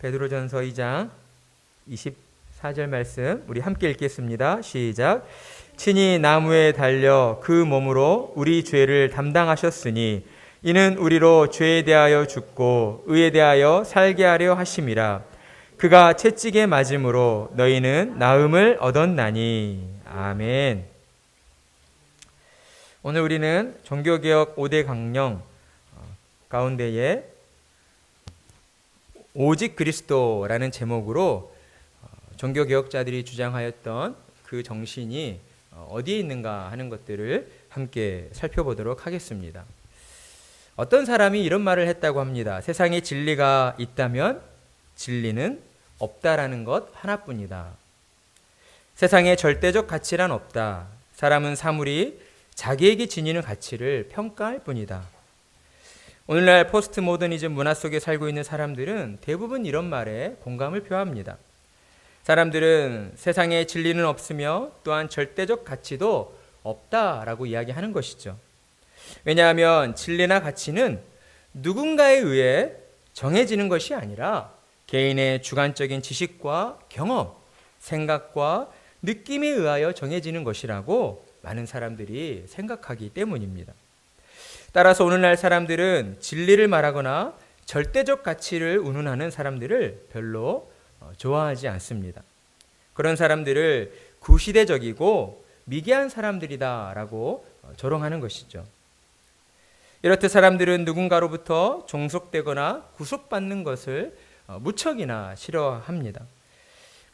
베드로전서 2장 24절 말씀 우리 함께 읽겠습니다. 시작. 친히 나무에 달려 그 몸으로 우리 죄를 담당하셨으니 이는 우리로 죄에 대하여 죽고 의에 대하여 살게 하려 하심이라. 그가 채찍에 맞음으로 너희는 나음을 얻었나니. 아멘. 오늘 우리는 종교개혁 5대 강령 가운데에 오직 그리스도라는 제목으로 종교개혁자들이 주장하였던 그 정신이 어디에 있는가 하는 것들을 함께 살펴보도록 하겠습니다. 어떤 사람이 이런 말을 했다고 합니다. 세상에 진리가 있다면 진리는 없다라는 것 하나뿐이다. 세상에 절대적 가치란 없다. 사람은 사물이 자기에게 지니는 가치를 평가할 뿐이다. 오늘날 포스트 모더니즘 문화 속에 살고 있는 사람들은 대부분 이런 말에 공감을 표합니다. 사람들은 세상에 진리는 없으며 또한 절대적 가치도 없다라고 이야기하는 것이죠. 왜냐하면 진리나 가치는 누군가에 의해 정해지는 것이 아니라 개인의 주관적인 지식과 경험, 생각과 느낌에 의하여 정해지는 것이라고 많은 사람들이 생각하기 때문입니다. 따라서 오늘날 사람들은 진리를 말하거나 절대적 가치를 운운하는 사람들을 별로 좋아하지 않습니다. 그런 사람들을 구시대적이고 미개한 사람들이다라고 조롱하는 것이죠. 이렇듯 사람들은 누군가로부터 종속되거나 구속받는 것을 무척이나 싫어합니다.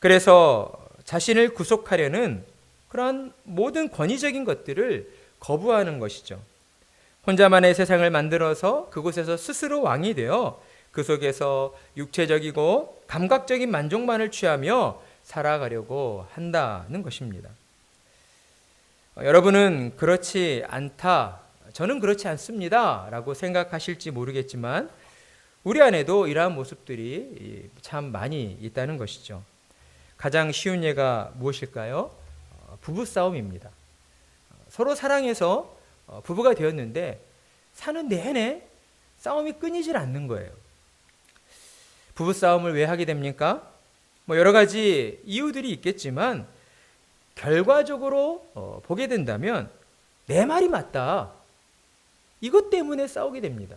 그래서 자신을 구속하려는 그런 모든 권위적인 것들을 거부하는 것이죠. 혼자만의 세상을 만들어서 그곳에서 스스로 왕이 되어 그 속에서 육체적이고 감각적인 만족만을 취하며 살아가려고 한다는 것입니다. 여러분은 그렇지 않다, 저는 그렇지 않습니다 라고 생각하실지 모르겠지만 우리 안에도 이러한 모습들이 참 많이 있다는 것이죠. 가장 쉬운 예가 무엇일까요? 부부싸움입니다. 서로 사랑해서 부부가 되었는데 사는 내내 싸움이 끊이질 않는 거예요. 부부싸움을 왜 하게 됩니까? 여러 가지 이유들이 있겠지만 결과적으로 보게 된다면 내 말이 맞다. 이것 때문에 싸우게 됩니다.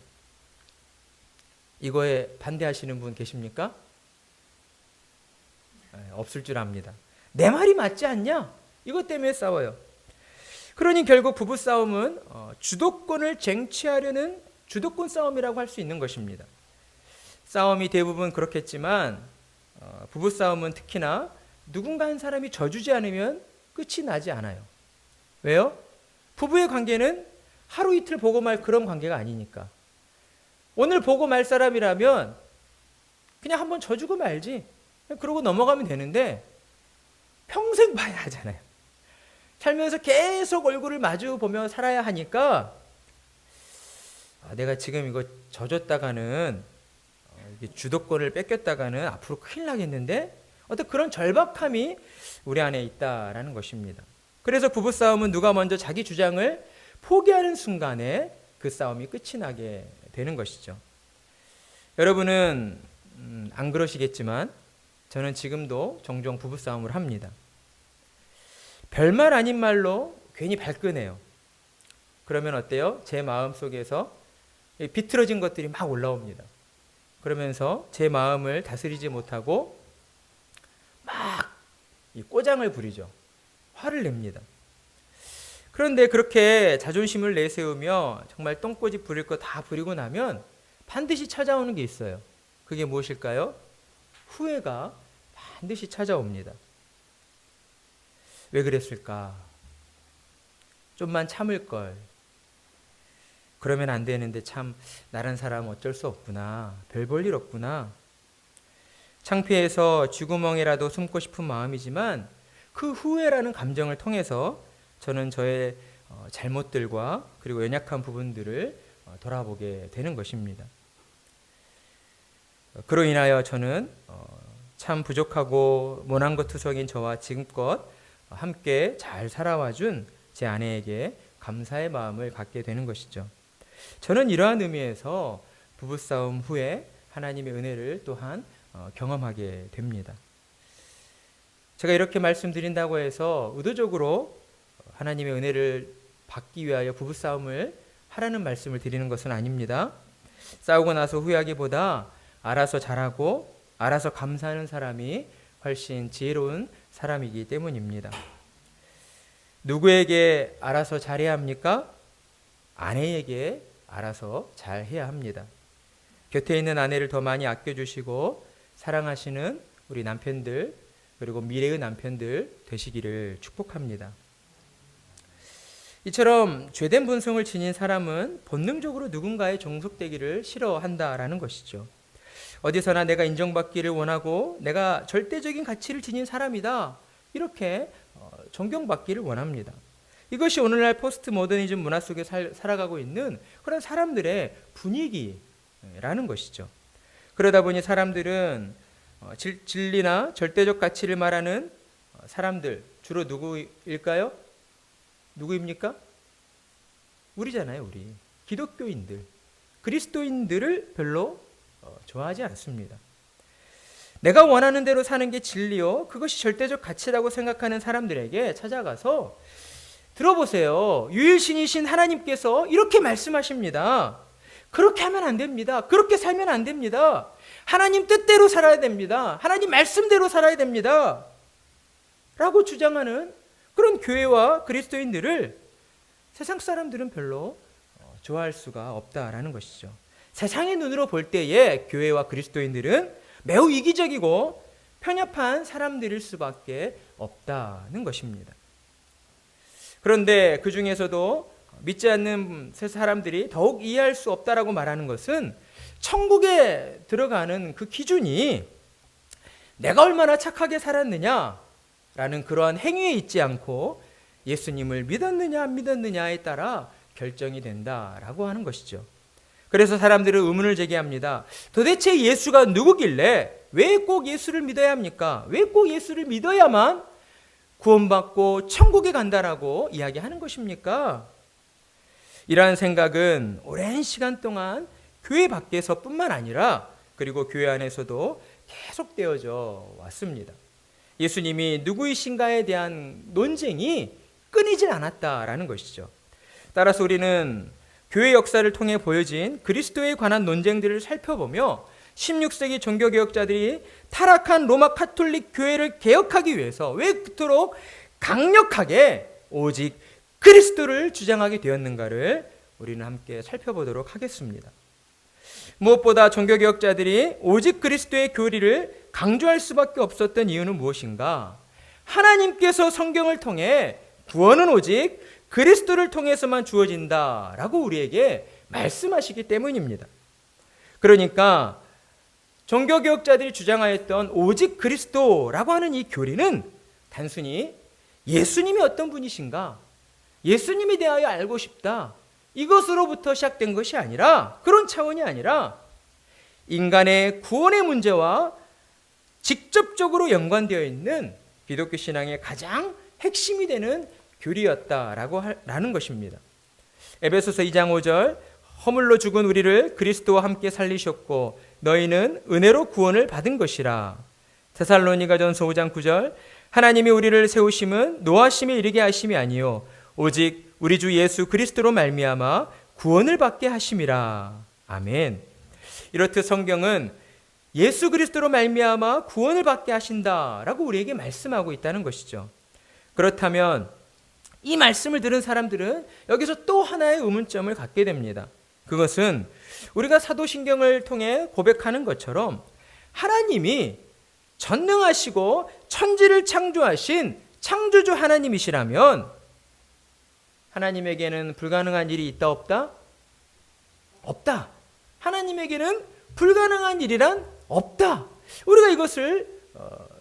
이거에 반대하시는 분 계십니까? 없을 줄 압니다. 내 말이 맞지 않냐? 이것 때문에 싸워요. 그러니 결국 부부싸움은 주도권을 쟁취하려는 주도권 싸움이라고 할 수 있는 것입니다. 싸움이 대부분 그렇겠지만 부부싸움은 특히나 누군가 한 사람이 져주지 않으면 끝이 나지 않아요. 왜요? 부부의 관계는 하루 이틀 보고 말 그런 관계가 아니니까. 오늘 보고 말 사람이라면 그냥 한번 져주고 말지. 그러고 넘어가면 되는데 평생 봐야 하잖아요. 살면서 계속 얼굴을 마주 보며 살아야 하니까 내가 지금 이거 져줬다가는 주도권을 뺏겼다가는 앞으로 큰일 나겠는데 어떤 그런 절박함이 우리 안에 있다라는 것입니다. 그래서 부부싸움은 누가 먼저 자기 주장을 포기하는 순간에 그 싸움이 끝이 나게 되는 것이죠. 여러분은 안 그러시겠지만 저는 지금도 종종 부부싸움을 합니다. 별말 아닌 말로 괜히 발끈해요. 그러면 어때요? 제 마음속에서 비틀어진 것들이 막 올라옵니다. 그러면서 제 마음을 다스리지 못하고 막 꼬장을 부리죠. 화를 냅니다. 그런데 그렇게 자존심을 내세우며 정말 똥꼬집 부릴 거 다 부리고 나면 반드시 찾아오는 게 있어요. 그게 무엇일까요? 후회가 반드시 찾아옵니다. 왜 그랬을까? 좀만 참을 걸. 그러면 안 되는데 참 나란 사람 어쩔 수 없구나. 별 볼 일 없구나. 창피해서 쥐구멍이라도 숨고 싶은 마음이지만 그 후회라는 감정을 통해서 저는 저의 잘못들과 그리고 연약한 부분들을 돌아보게 되는 것입니다. 그로 인하여 저는 참 부족하고 모난것투성인 저와 지금껏 함께 잘 살아와준 제 아내에게 감사의 마음을 갖게 되는 것이죠. 저는 이러한 의미에서 부부싸움 후에 하나님의 은혜를 또한 경험하게 됩니다. 제가 이렇게 말씀드린다고 해서 의도적으로 하나님의 은혜를 받기 위하여 부부싸움을 하라는 말씀을 드리는 것은 아닙니다. 싸우고 나서 후회하기보다 알아서 잘하고 알아서 감사하는 사람이 훨씬 지혜로운 사람이기 때문입니다. 누구에게 알아서 잘해야 합니까? 아내에게 알아서 잘해야 합니다. 곁에 있는 아내를 더 많이 아껴주시고 사랑하시는 우리 남편들, 그리고 미래의 남편들 되시기를 축복합니다. 이처럼 죄된 본성을 지닌 사람은 본능적으로 누군가의 종속되기를 싫어한다라는 것이죠. 어디서나 내가 인정받기를 원하고 내가 절대적인 가치를 지닌 사람이다, 이렇게 존경받기를 원합니다. 이것이 오늘날 포스트 모더니즘 문화 속에 살아가고 있는 그런 사람들의 분위기라는 것이죠. 그러다 보니 사람들은 진리나 절대적 가치를 말하는 사람들, 주로 누구일까요? 누구입니까? 우리잖아요, 우리. 기독교인들, 그리스도인들을 별로 좋아하지 않습니다. 내가 원하는 대로 사는 게 진리요, 그것이 절대적 가치라고 생각하는 사람들에게 찾아가서 들어보세요. 유일신이신 하나님께서 이렇게 말씀하십니다. 그렇게 하면 안 됩니다. 그렇게 살면 안 됩니다. 하나님 뜻대로 살아야 됩니다. 하나님 말씀대로 살아야 됩니다. 라고 주장하는 그런 교회와 그리스도인들을 세상 사람들은 별로 좋아할 수가 없다라는 것이죠. 세상의 눈으로 볼 때에 교회와 그리스도인들은 매우 이기적이고 편협한 사람들일 수밖에 없다는 것입니다. 그런데 그 중에서도 믿지 않는 사람들이 더욱 이해할 수 없다라고 말하는 것은 천국에 들어가는 그 기준이 내가 얼마나 착하게 살았느냐라는 그러한 행위에 있지 않고 예수님을 믿었느냐 안 믿었느냐에 따라 결정이 된다라고 하는 것이죠. 그래서 사람들은 의문을 제기합니다. 도대체 예수가 누구길래 왜 꼭 예수를 믿어야 합니까? 왜 꼭 예수를 믿어야만 구원받고 천국에 간다라고 이야기하는 것입니까? 이러한 생각은 오랜 시간 동안 교회 밖에서뿐만 아니라 그리고 교회 안에서도 계속되어져 왔습니다. 예수님이 누구이신가에 대한 논쟁이 끊이질 않았다라는 것이죠. 따라서 우리는 교회 역사를 통해 보여진 그리스도에 관한 논쟁들을 살펴보며 16세기 종교개혁자들이 타락한 로마 카톨릭 교회를 개혁하기 위해서 왜 그토록 강력하게 오직 그리스도를 주장하게 되었는가를 우리는 함께 살펴보도록 하겠습니다. 무엇보다 종교개혁자들이 오직 그리스도의 교리를 강조할 수밖에 없었던 이유는 무엇인가? 하나님께서 성경을 통해 구원은 오직 그리스도를 통해서만 주어진다라고 우리에게 말씀하시기 때문입니다. 그러니까 종교개혁자들이 주장하였던 오직 그리스도라고 하는 이 교리는 단순히 예수님이 어떤 분이신가, 예수님에 대하여 알고 싶다, 이것으로부터 시작된 것이 아니라, 그런 차원이 아니라 인간의 구원의 문제와 직접적으로 연관되어 있는 기독교 신앙의 가장 핵심이 되는 교리였다라고 하는 것입니다. 에베소서 2장 5절, 허물로 죽은 우리를 그리스도와 함께 살리셨고 너희는 은혜로 구원을 받은 것이라. 데살로니가전서 5장 9절, 하나님이 우리를 세우심은 노하심에 이르게 하심이 아니요 오직 우리 주 예수 그리스도로 말미암아 구원을 받게 하심이라. 아멘. 이렇듯 성경은 예수 그리스도로 말미암아 구원을 받게 하신다라고 우리에게 말씀하고 있다는 것이죠. 그렇다면 이 말씀을 들은 사람들은 여기서 또 하나의 의문점을 갖게 됩니다. 그것은 우리가 사도신경을 통해 고백하는 것처럼 하나님이 전능하시고 천지를 창조하신 창조주 하나님이시라면 하나님에게는 불가능한 일이 있다 없다? 없다. 하나님에게는 불가능한 일이란 없다. 우리가 이것을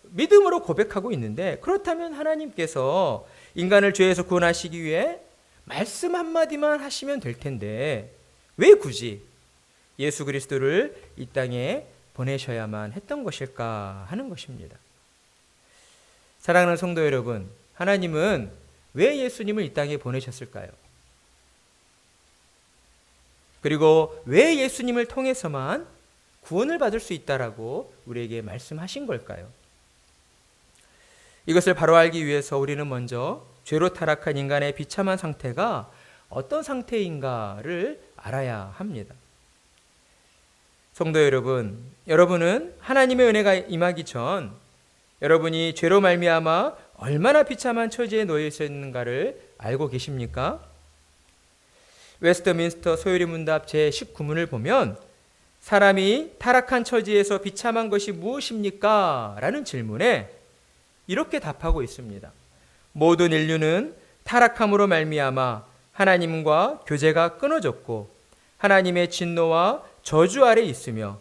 믿음으로 고백하고 있는데, 그렇다면 하나님께서 인간을 죄에서 구원하시기 위해 말씀 한마디만 하시면 될 텐데 왜 굳이 예수 그리스도를 이 땅에 보내셔야만 했던 것일까 하는 것입니다. 사랑하는 성도 여러분, 하나님은 왜 예수님을 이 땅에 보내셨을까요? 그리고 왜 예수님을 통해서만 구원을 받을 수 있다라고 우리에게 말씀하신 걸까요? 이것을 바로 알기 위해서 우리는 먼저 죄로 타락한 인간의 비참한 상태가 어떤 상태인가를 알아야 합니다. 성도 여러분, 여러분은 하나님의 은혜가 임하기 전 여러분이 죄로 말미암아 얼마나 비참한 처지에 놓여 있었는가를 알고 계십니까? 웨스트민스터 소요리 문답 제19문을 보면 사람이 타락한 처지에서 비참한 것이 무엇입니까? 라는 질문에 이렇게 답하고 있습니다. 모든 인류는 타락함으로 말미암아 하나님과 교제가 끊어졌고 하나님의 진노와 저주 아래 있으며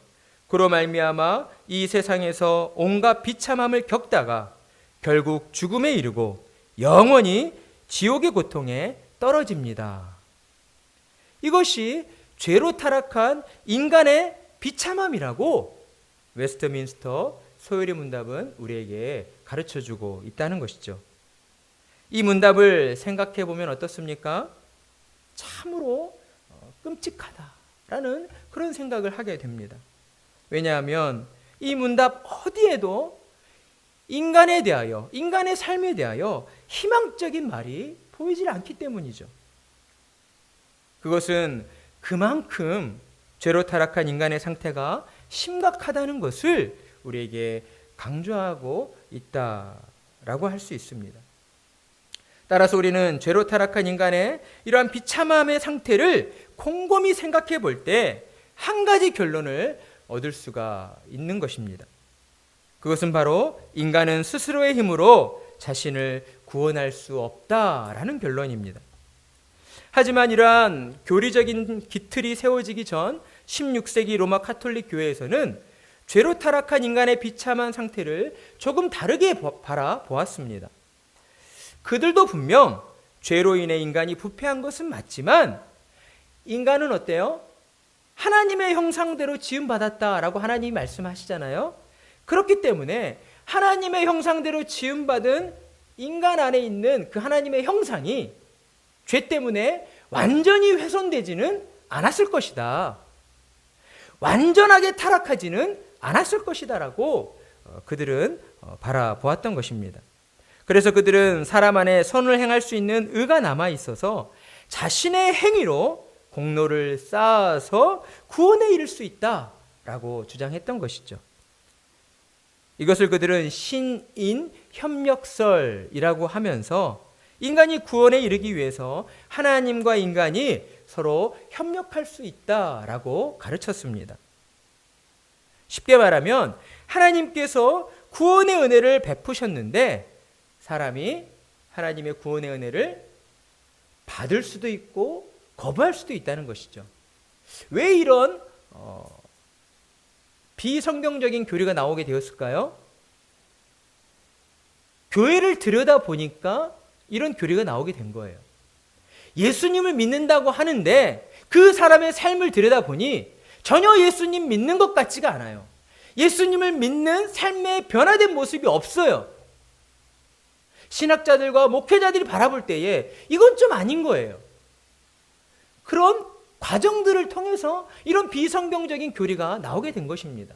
그로 말미암아 이 세상에서 온갖 비참함을 겪다가 결국 죽음에 이르고 영원히 지옥의 고통에 떨어집니다. 이것이 죄로 타락한 인간의 비참함이라고 웨스트민스터 소요리 문답은 우리에게 가르쳐주고 있다는 것이죠. 이 문답을 생각해 보면 어떻습니까? 참으로 끔찍하다라는 그런 생각을 하게 됩니다. 왜냐하면 이 문답 어디에도 인간에 대하여, 인간의 삶에 대하여 희망적인 말이 보이질 않기 때문이죠. 그것은 그만큼 죄로 타락한 인간의 상태가 심각하다는 것을 우리에게 강조하고 있다라고 할 수 있습니다. 따라서 우리는 죄로 타락한 인간의 이러한 비참함의 상태를 곰곰이 생각해 볼 때 한 가지 결론을 얻을 수가 있는 것입니다. 그것은 바로 인간은 스스로의 힘으로 자신을 구원할 수 없다라는 결론입니다. 하지만 이러한 교리적인 기틀이 세워지기 전 16세기 로마 카톨릭 교회에서는 죄로 타락한 인간의 비참한 상태를 조금 다르게 바라보았습니다. 그들도 분명 죄로 인해 인간이 부패한 것은 맞지만 인간은 어때요? 하나님의 형상대로 지음받았다라고 하나님이 말씀하시잖아요. 그렇기 때문에 하나님의 형상대로 지음받은 인간 안에 있는 그 하나님의 형상이 죄 때문에 완전히 훼손되지는 않았을 것이다. 완전하게 타락하지는 않았을 것이다라고 그들은 바라보았던 것입니다. 그래서 그들은 사람 안에 선을 행할 수 있는 의가 남아 있어서 자신의 행위로 공로를 쌓아서 구원에 이를 수 있다라고 주장했던 것이죠. 이것을 그들은 신인 협력설이라고 하면서 인간이 구원에 이르기 위해서 하나님과 인간이 서로 협력할 수 있다라고 가르쳤습니다. 쉽게 말하면 하나님께서 구원의 은혜를 베푸셨는데 사람이 하나님의 구원의 은혜를 받을 수도 있고 거부할 수도 있다는 것이죠. 왜 이런 비성경적인 교리가 나오게 되었을까요? 교회를 들여다보니까 이런 교리가 나오게 된 거예요. 예수님을 믿는다고 하는데 그 사람의 삶을 들여다보니 전혀 예수님 믿는 것 같지가 않아요. 예수님을 믿는 삶의 변화된 모습이 없어요. 신학자들과 목회자들이 바라볼 때에 이건 좀 아닌 거예요. 그런 과정들을 통해서 이런 비성경적인 교리가 나오게 된 것입니다.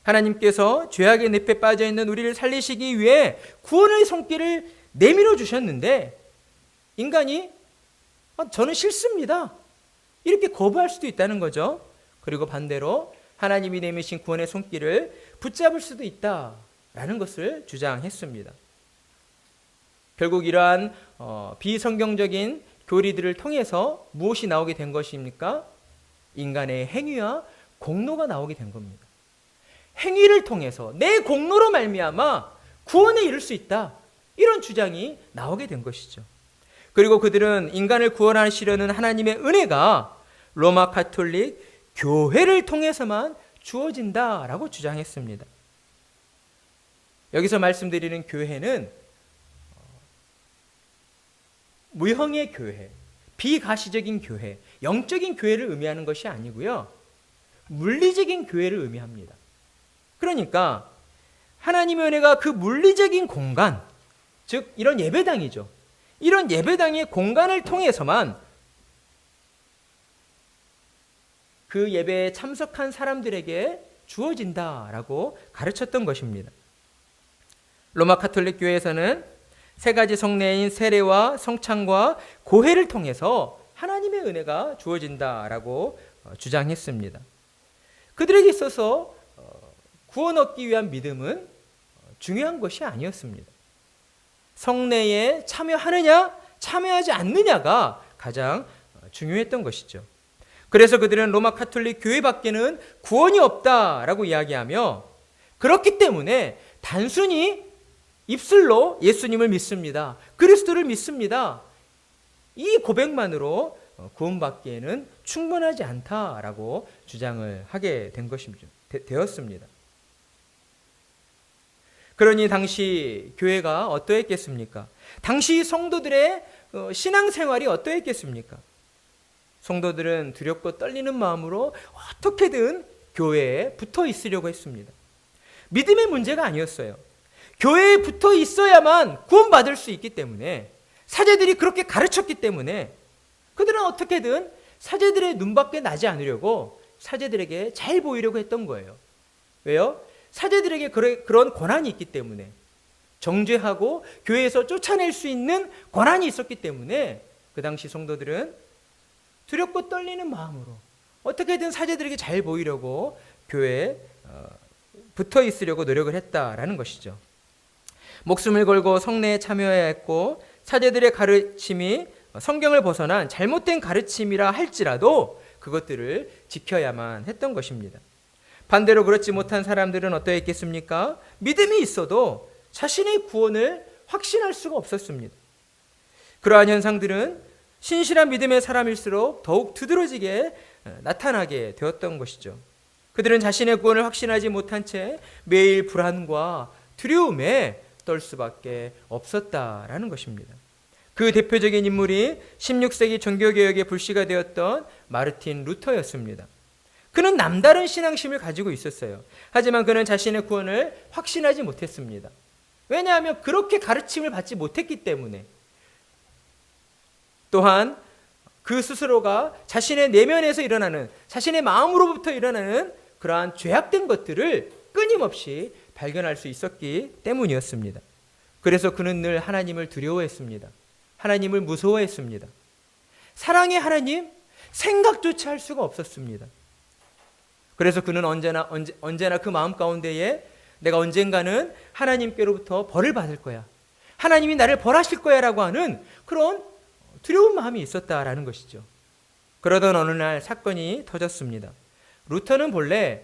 하나님께서 죄악의 늪에 빠져 있는 우리를 살리시기 위해 구원의 손길을 내밀어 주셨는데 인간이 저는 싫습니다. 이렇게 거부할 수도 있다는 거죠. 그리고 반대로 하나님이 내미신 구원의 손길을 붙잡을 수도 있다라는 것을 주장했습니다. 결국 이러한 비성경적인 교리들을 통해서 무엇이 나오게 된 것입니까? 인간의 행위와 공로가 나오게 된 겁니다. 행위를 통해서 내 공로로 말미암아 구원에 이를 수 있다. 이런 주장이 나오게 된 것이죠. 그리고 그들은 인간을 구원하시려는 하나님의 은혜가 로마 카톨릭 교회를 통해서만 주어진다라고 주장했습니다. 여기서 말씀드리는 교회는 무형의 교회, 비가시적인 교회, 영적인 교회를 의미하는 것이 아니고요. 물리적인 교회를 의미합니다. 그러니까 하나님의 은혜가 그 물리적인 공간, 즉 이런 예배당이죠. 이런 예배당의 공간을 통해서만 그 예배에 참석한 사람들에게 주어진다라고 가르쳤던 것입니다. 로마 가톨릭 교회에서는 세 가지 성례인 세례와 성찬과 고해를 통해서 하나님의 은혜가 주어진다라고 주장했습니다. 그들에게 있어서 구원 얻기 위한 믿음은 중요한 것이 아니었습니다. 성례에 참여하느냐 참여하지 않느냐가 가장 중요했던 것이죠. 그래서 그들은 로마 가톨릭 교회 밖에는 구원이 없다라고 이야기하며, 그렇기 때문에 단순히 입술로 예수님을 믿습니다, 그리스도를 믿습니다, 이 고백만으로 구원받기에는 충분하지 않다라고 주장을 하게 된 것입니다. 되었습니다. 그러니 당시 교회가 어떠했겠습니까? 당시 성도들의 신앙생활이 어떠했겠습니까? 성도들은 두렵고 떨리는 마음으로 어떻게든 교회에 붙어 있으려고 했습니다. 믿음의 문제가 아니었어요. 교회에 붙어 있어야만 구원받을 수 있기 때문에, 사제들이 그렇게 가르쳤기 때문에 그들은 어떻게든 사제들의 눈밖에 나지 않으려고 사제들에게 잘 보이려고 했던 거예요. 왜요? 사제들에게 그런 권한이 있기 때문에, 정죄하고 교회에서 쫓아낼 수 있는 권한이 있었기 때문에 그 당시 성도들은 두렵고 떨리는 마음으로 어떻게든 사제들에게 잘 보이려고 교회에 붙어 있으려고 노력을 했다라는 것이죠. 목숨을 걸고 성례에 참여해야 했고, 사제들의 가르침이 성경을 벗어난 잘못된 가르침이라 할지라도 그것들을 지켜야만 했던 것입니다. 반대로 그렇지 못한 사람들은 어떠했겠습니까? 믿음이 있어도 자신의 구원을 확신할 수가 없었습니다. 그러한 현상들은 신실한 믿음의 사람일수록 더욱 두드러지게 나타나게 되었던 것이죠. 그들은 자신의 구원을 확신하지 못한 채 매일 불안과 두려움에 떨 수밖에 없었다라는 것입니다. 그 대표적인 인물이 16세기 종교개혁의 불씨가 되었던 마르틴 루터였습니다. 그는 남다른 신앙심을 가지고 있었어요. 하지만 그는 자신의 구원을 확신하지 못했습니다. 왜냐하면 그렇게 가르침을 받지 못했기 때문에, 또한 그 스스로가 자신의 내면에서 일어나는, 자신의 마음으로부터 일어나는 그러한 죄악된 것들을 끊임없이 발견할 수 있었기 때문이었습니다. 그래서 그는 늘 하나님을 두려워했습니다. 하나님을 무서워했습니다. 사랑의 하나님 생각조차 할 수가 없었습니다. 그래서 그는 언제나 그 마음 가운데에 내가 언젠가는 하나님께로부터 벌을 받을 거야, 하나님이 나를 벌하실 거야 라고 하는 그런 두려운 마음이 있었다라는 것이죠. 그러던 어느 날 사건이 터졌습니다. 루터는 본래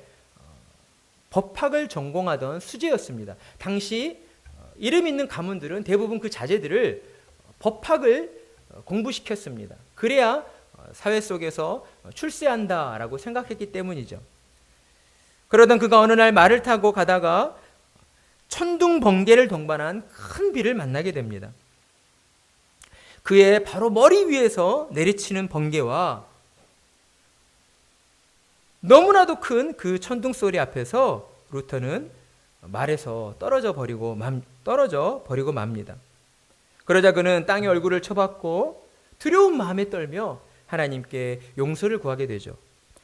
법학을 전공하던 수재였습니다. 당시 이름 있는 가문들은 대부분 그 자제들을 법학을 공부시켰습니다. 그래야 사회 속에서 출세한다라고 생각했기 때문이죠. 그러던 그가 어느 날 말을 타고 가다가 천둥 번개를 동반한 큰 비를 만나게 됩니다. 그의 바로 머리 위에서 내리치는 번개와 너무나도 큰 그 천둥 소리 앞에서 루터는 말에서 떨어져 버리고 맙니다. 그러자 그는 땅에 얼굴을 쳐박고 두려운 마음에 떨며 하나님께 용서를 구하게 되죠.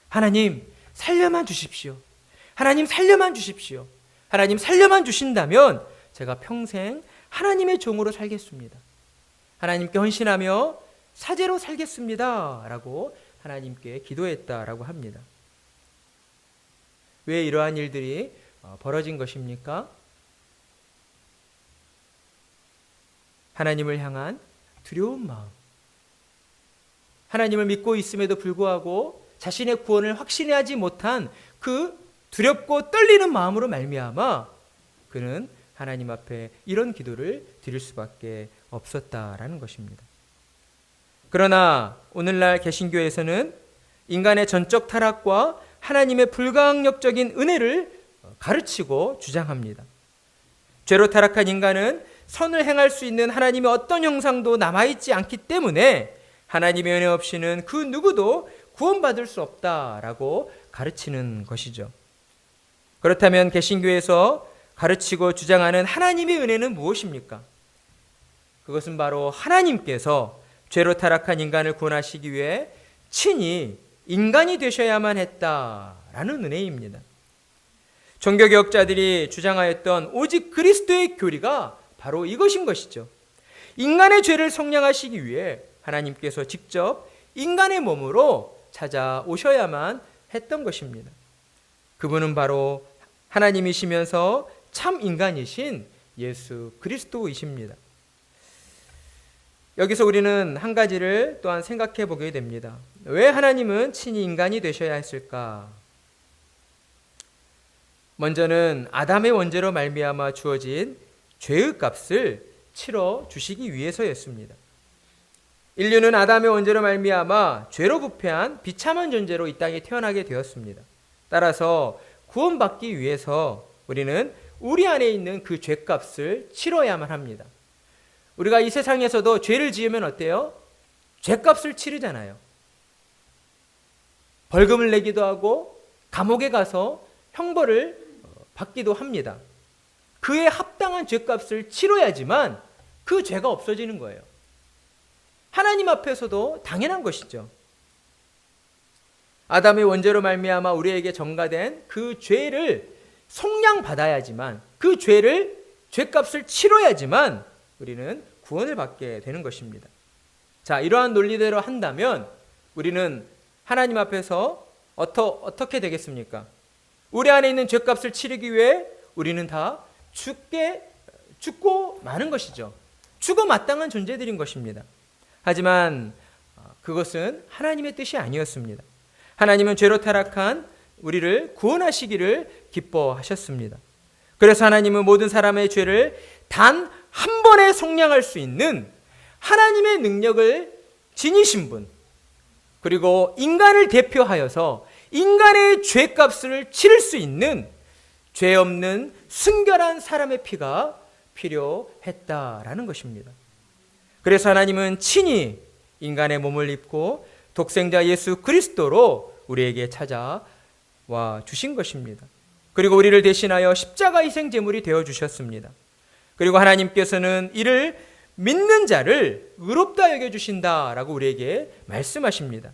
하나님, 살려만 주십시오. 하나님, 살려만 주십시오. 하나님, 살려만 주신다면 제가 평생 하나님의 종으로 살겠습니다. 하나님께 헌신하며 사제로 살겠습니다 라고 하나님께 기도했다라고 합니다. 왜 이러한 일들이 벌어진 것입니까? 하나님을 향한 두려운 마음, 하나님을 믿고 있음에도 불구하고 자신의 구원을 확신하지 못한 그 두렵고 떨리는 마음으로 말미암아 그는 하나님 앞에 이런 기도를 드릴 수밖에 없었다라는 것입니다. 그러나 오늘날 개신교에서는 인간의 전적 타락과 하나님의 불가항력적인 은혜를 가르치고 주장합니다. 죄로 타락한 인간은 선을 행할 수 있는 하나님의 어떤 형상도 남아있지 않기 때문에 하나님의 은혜 없이는 그 누구도 구원받을 수 없다라고 가르치는 것이죠. 그렇다면 개신교에서 가르치고 주장하는 하나님의 은혜는 무엇입니까? 그것은 바로 하나님께서 죄로 타락한 인간을 구원하시기 위해 친히 인간이 되셔야만 했다라는 은혜입니다. 종교개혁자들이 주장하였던 오직 그리스도의 교리가 바로 이것인 것이죠. 인간의 죄를 속량하시기 위해 하나님께서 직접 인간의 몸으로 찾아오셔야만 했던 것입니다. 그분은 바로 하나님이시면서 참 인간이신 예수 그리스도이십니다. 여기서 우리는 한 가지를 또한 생각해 보게 됩니다. 왜 하나님은 친히 인간이 되셔야 했을까? 먼저는 아담의 원죄로 말미암아 주어진 죄의 값을 치러 주시기 위해서였습니다. 인류는 아담의 원죄로 말미암아 죄로 부패한 비참한 존재로 이 땅에 태어나게 되었습니다. 따라서 구원받기 위해서 우리는 우리 안에 있는 그 죄값을 치러야만 합니다. 우리가 이 세상에서도 죄를 지으면 어때요? 죄값을 치르잖아요. 벌금을 내기도 하고 감옥에 가서 형벌을 받기도 합니다. 그에 합당한 죄값을 치러야지만 그 죄가 없어지는 거예요. 하나님 앞에서도 당연한 것이죠. 아담의 원죄로 말미암아 우리에게 전가된 그 죄를 속량받아야지만, 그 죄값을 치러야지만 우리는 구원을 받게 되는 것입니다. 자, 이러한 논리대로 한다면 우리는 하나님 앞에서 어떻게 되겠습니까? 우리 안에 있는 죄값을 치르기 위해 우리는 다 죽고 마는 것이죠. 죽어 마땅한 존재들인 것입니다. 하지만 그것은 하나님의 뜻이 아니었습니다. 하나님은 죄로 타락한 우리를 구원하시기를 기뻐하셨습니다. 그래서 하나님은 모든 사람의 죄를 단 한 번에 속량할 수 있는 하나님의 능력을 지니신 분, 그리고 인간을 대표하여서 인간의 죄값을 치를 수 있는 죄 없는 순결한 사람의 피가 필요했다라는 것입니다. 그래서 하나님은 친히 인간의 몸을 입고 독생자 예수 그리스도로 우리에게 찾아와 주신 것입니다. 그리고 우리를 대신하여 십자가 희생 제물이 되어 주셨습니다. 그리고 하나님께서는 이를 믿는 자를 의롭다 여겨주신다라고 우리에게 말씀하십니다.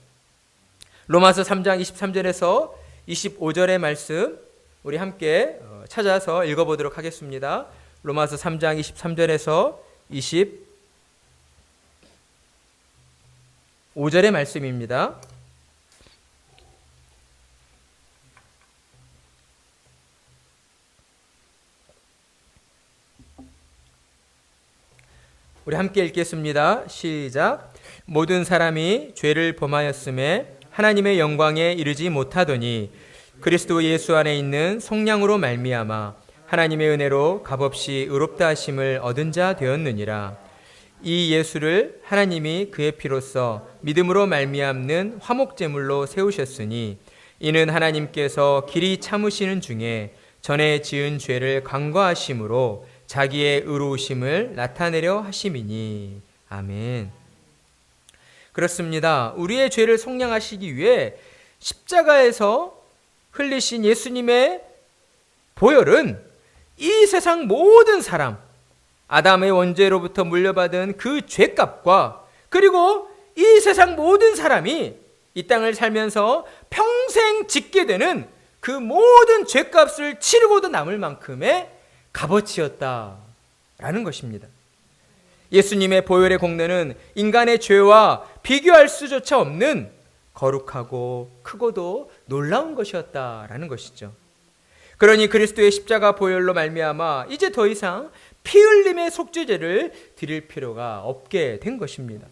로마서 3장 23절에서 25절의 말씀 우리 함께 찾아서 읽어보도록 하겠습니다. 로마서 3장 23절에서 25절의 말씀입니다. 우리 함께 읽겠습니다. 시작. 모든 사람이 죄를 범하였음에 하나님의 영광에 이르지 못하더니 그리스도 예수 안에 있는 속량으로 말미암아 하나님의 은혜로 값없이 의롭다 하심을 얻은 자 되었느니라. 이 예수를 하나님이 그의 피로써 믿음으로 말미암는 화목제물로 세우셨으니 이는 하나님께서 길이 참으시는 중에 전에 지은 죄를 간과하심으로 자기의 의로우심을 나타내려 하심이니. 아멘. 그렇습니다. 우리의 죄를 속량하시기 위해 십자가에서 흘리신 예수님의 보혈은 이 세상 모든 사람, 아담의 원죄로부터 물려받은 그 죄값과 그리고 이 세상 모든 사람이 이 땅을 살면서 평생 짓게 되는 그 모든 죄값을 치르고도 남을 만큼의 값어치였다라는 것입니다. 예수님의 보혈의 공로는 인간의 죄와 비교할 수조차 없는 거룩하고 크고도 놀라운 것이었다라는 것이죠. 그러니 그리스도의 십자가 보혈로 말미암아 이제 더 이상 피 흘림의 속죄제를 드릴 필요가 없게 된 것입니다.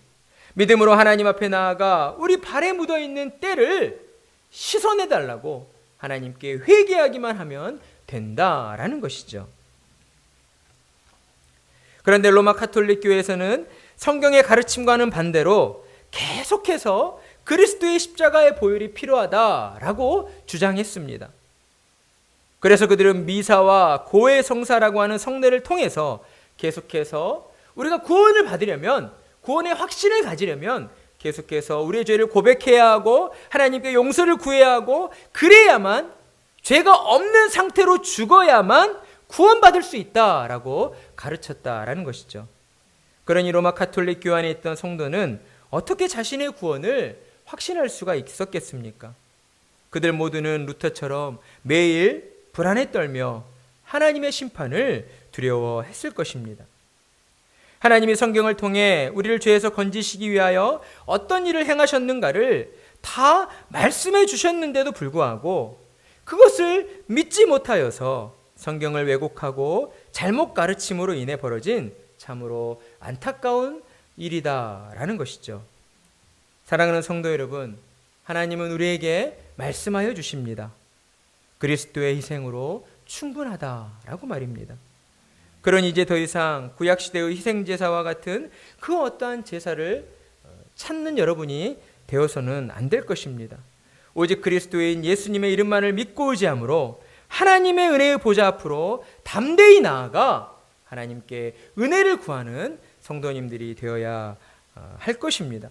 믿음으로 하나님 앞에 나아가 우리 발에 묻어있는 때를 씻어내달라고 하나님께 회개하기만 하면 된다라는 것이죠. 그런데 로마 가톨릭 교회에서는 성경의 가르침과는 반대로 계속해서 그리스도의 십자가의 보혈이 필요하다라고 주장했습니다. 그래서 그들은 미사와 고해 성사라고 하는 성례를 통해서 계속해서 우리가 구원을 받으려면, 구원의 확신을 가지려면 계속해서 우리의 죄를 고백해야 하고 하나님께 용서를 구해야 하고, 그래야만, 죄가 없는 상태로 죽어야만 구원받을 수 있다라고 가르쳤다라는 것이죠. 그러니 로마 가톨릭 교회 안에 있던 성도는 어떻게 자신의 구원을 확신할 수가 있었겠습니까? 그들 모두는 루터처럼 매일 불안에 떨며 하나님의 심판을 두려워했을 것입니다. 하나님이 성경을 통해 우리를 죄에서 건지시기 위하여 어떤 일을 행하셨는가를 다 말씀해 주셨는데도 불구하고 그것을 믿지 못하여서 성경을 왜곡하고 잘못 가르침으로 인해 벌어진 참으로 안타까운 일이다라는 것이죠. 사랑하는 성도 여러분, 하나님은 우리에게 말씀하여 주십니다. 그리스도의 희생으로 충분하다라고 말입니다. 그러니 이제 더 이상 구약시대의 희생제사와 같은 그 어떠한 제사를 찾는 여러분이 되어서는 안 될 것입니다. 오직 그리스도인 예수님의 이름만을 믿고 의지함으로 하나님의 은혜의 보좌 앞으로 담대히 나아가 하나님께 은혜를 구하는 성도님들이 되어야 할 것입니다.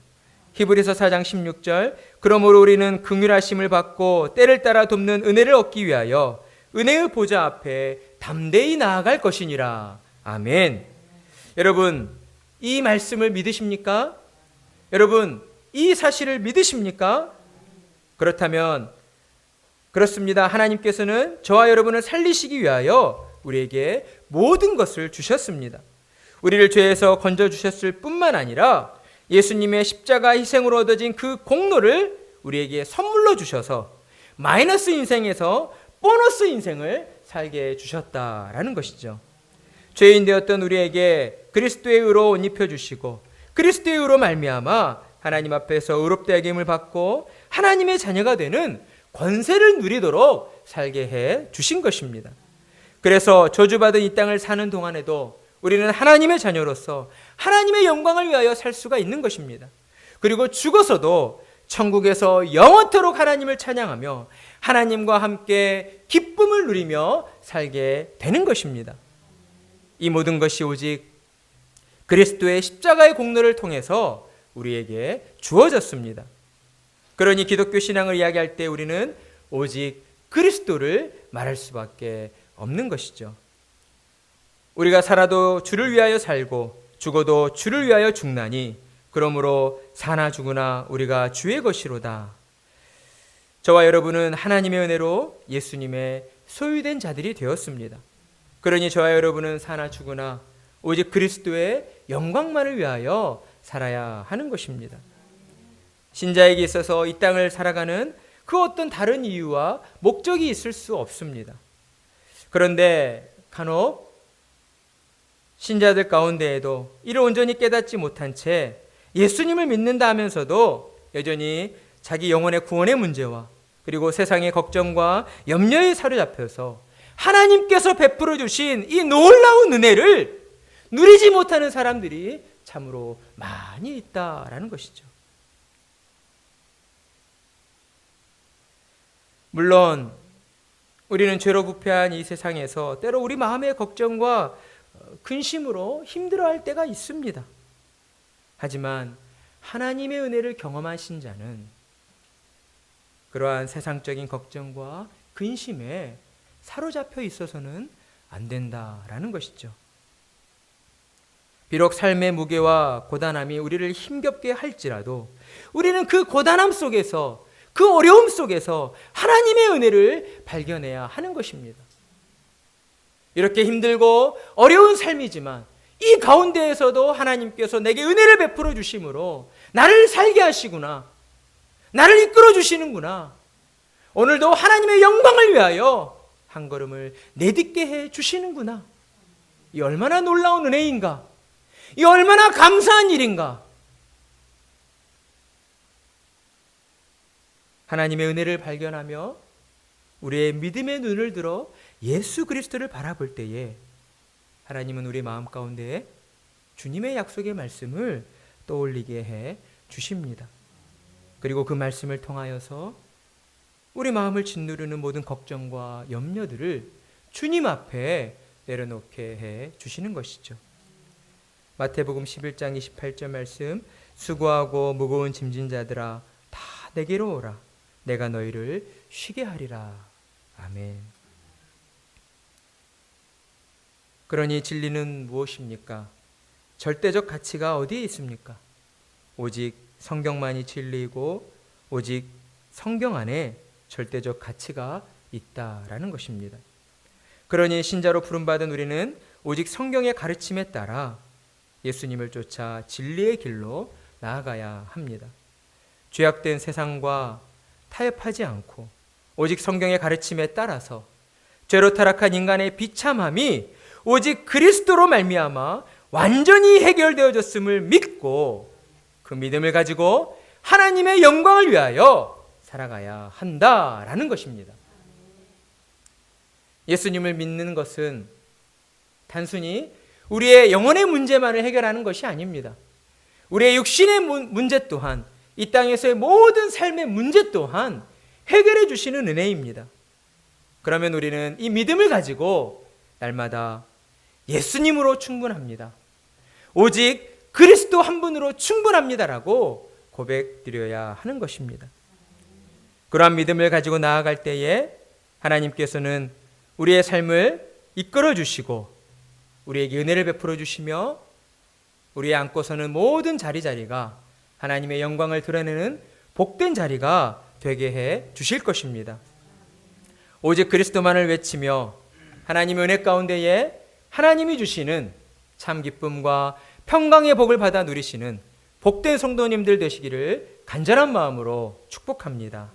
히브리서 4장 16절, 그러므로 우리는 긍휼하심을 받고 때를 따라 돕는 은혜를 얻기 위하여 은혜의 보좌 앞에 담대히 나아갈 것이니라. 아멘. 여러분, 이 말씀을 믿으십니까? 여러분, 이 사실을 믿으십니까? 그렇다면 그렇습니다. 하나님께서는 저와 여러분을 살리시기 위하여 우리에게 모든 것을 주셨습니다. 우리를 죄에서 건져주셨을 뿐만 아니라 예수님의 십자가 희생으로 얻어진 그 공로를 우리에게 선물로 주셔서 마이너스 인생에서 보너스 인생을 살게 해주셨다라는 것이죠. 죄인 되었던 우리에게 그리스도의 의로 옷 입혀주시고 그리스도의 의로 말미암아 하나님 앞에서 의롭다 여김을 받고 하나님의 자녀가 되는 권세를 누리도록 살게 해 주신 것입니다. 그래서 저주받은 이 땅을 사는 동안에도 우리는 하나님의 자녀로서 하나님의 영광을 위하여 살 수가 있는 것입니다. 그리고 죽어서도 천국에서 영원토록 하나님을 찬양하며 하나님과 함께 기쁨을 누리며 살게 되는 것입니다. 이 모든 것이 오직 그리스도의 십자가의 공로를 통해서 우리에게 주어졌습니다. 그러니 기독교 신앙을 이야기할 때 우리는 오직 그리스도를 말할 수밖에 없는 것이죠. 우리가 살아도 주를 위하여 살고 죽어도 주를 위하여 죽나니 그러므로 사나 죽으나 우리가 주의 것이로다. 저와 여러분은 하나님의 은혜로 예수님의 소유된 자들이 되었습니다. 그러니 저와 여러분은 사나 죽으나 오직 그리스도의 영광만을 위하여 살아야 하는 것입니다. 신자에게 있어서 이 땅을 살아가는 그 어떤 다른 이유와 목적이 있을 수 없습니다. 그런데 간혹 신자들 가운데에도 이를 온전히 깨닫지 못한 채 예수님을 믿는다 하면서도 여전히 자기 영혼의 구원의 문제와 그리고 세상의 걱정과 염려에 사로잡혀서 하나님께서 베풀어 주신 이 놀라운 은혜를 누리지 못하는 사람들이 참으로 많이 있다라는 것이죠. 물론 우리는 죄로 부패한 이 세상에서 때로 우리 마음의 걱정과 근심으로 힘들어할 때가 있습니다. 하지만 하나님의 은혜를 경험하신 자는 그러한 세상적인 걱정과 근심에 사로잡혀 있어서는 안 된다라는 것이죠. 비록 삶의 무게와 고단함이 우리를 힘겹게 할지라도 우리는 그 고단함 속에서 그 어려움 속에서 하나님의 은혜를 발견해야 하는 것입니다. 이렇게 힘들고 어려운 삶이지만 이 가운데에서도 하나님께서 내게 은혜를 베풀어 주심으로 나를 살게 하시구나. 나를 이끌어 주시는구나. 오늘도 하나님의 영광을 위하여 한 걸음을 내딛게 해 주시는구나. 이 얼마나 놀라운 은혜인가. 이 얼마나 감사한 일인가. 하나님의 은혜를 발견하며 우리의 믿음의 눈을 들어 예수 그리스도를 바라볼 때에 하나님은 우리 마음 가운데 주님의 약속의 말씀을 떠올리게 해 주십니다. 그리고 그 말씀을 통하여서 우리 마음을 짓누르는 모든 걱정과 염려들을 주님 앞에 내려놓게 해 주시는 것이죠. 마태복음 11장 28절 말씀, 수고하고 무거운 짐진 자들아 다 내게로 오라. 내가 너희를 쉬게 하리라. 아멘. 그러니 진리는 무엇입니까? 절대적 가치가 어디에 있습니까? 오직 성경만이 진리이고 오직 성경 안에 절대적 가치가 있다라는 것입니다. 그러니 신자로 부름받은 우리는 오직 성경의 가르침에 따라 예수님을 쫓아 진리의 길로 나아가야 합니다. 죄악된 세상과 타협하지 않고 오직 성경의 가르침에 따라서 죄로 타락한 인간의 비참함이 오직 그리스도로 말미암아 완전히 해결되어졌음을 믿고 그 믿음을 가지고 하나님의 영광을 위하여 살아가야 한다라는 것입니다. 예수님을 믿는 것은 단순히 우리의 영혼의 문제만을 해결하는 것이 아닙니다. 우리의 육신의 문제 또한, 이 땅에서의 모든 삶의 문제 또한 해결해 주시는 은혜입니다. 그러면 우리는 이 믿음을 가지고 날마다 예수님으로 충분합니다. 오직 그리스도 한 분으로 충분합니다라고 고백드려야 하는 것입니다. 그러한 믿음을 가지고 나아갈 때에 하나님께서는 우리의 삶을 이끌어 주시고 우리에게 은혜를 베풀어 주시며 우리의 안고 서는 모든 자리자리가 하나님의 영광을 드러내는 복된 자리가 되게 해 주실 것입니다. 오직 그리스도만을 외치며 하나님의 은혜 가운데에 하나님이 주시는 참 기쁨과 평강의 복을 받아 누리시는 복된 성도님들 되시기를 간절한 마음으로 축복합니다.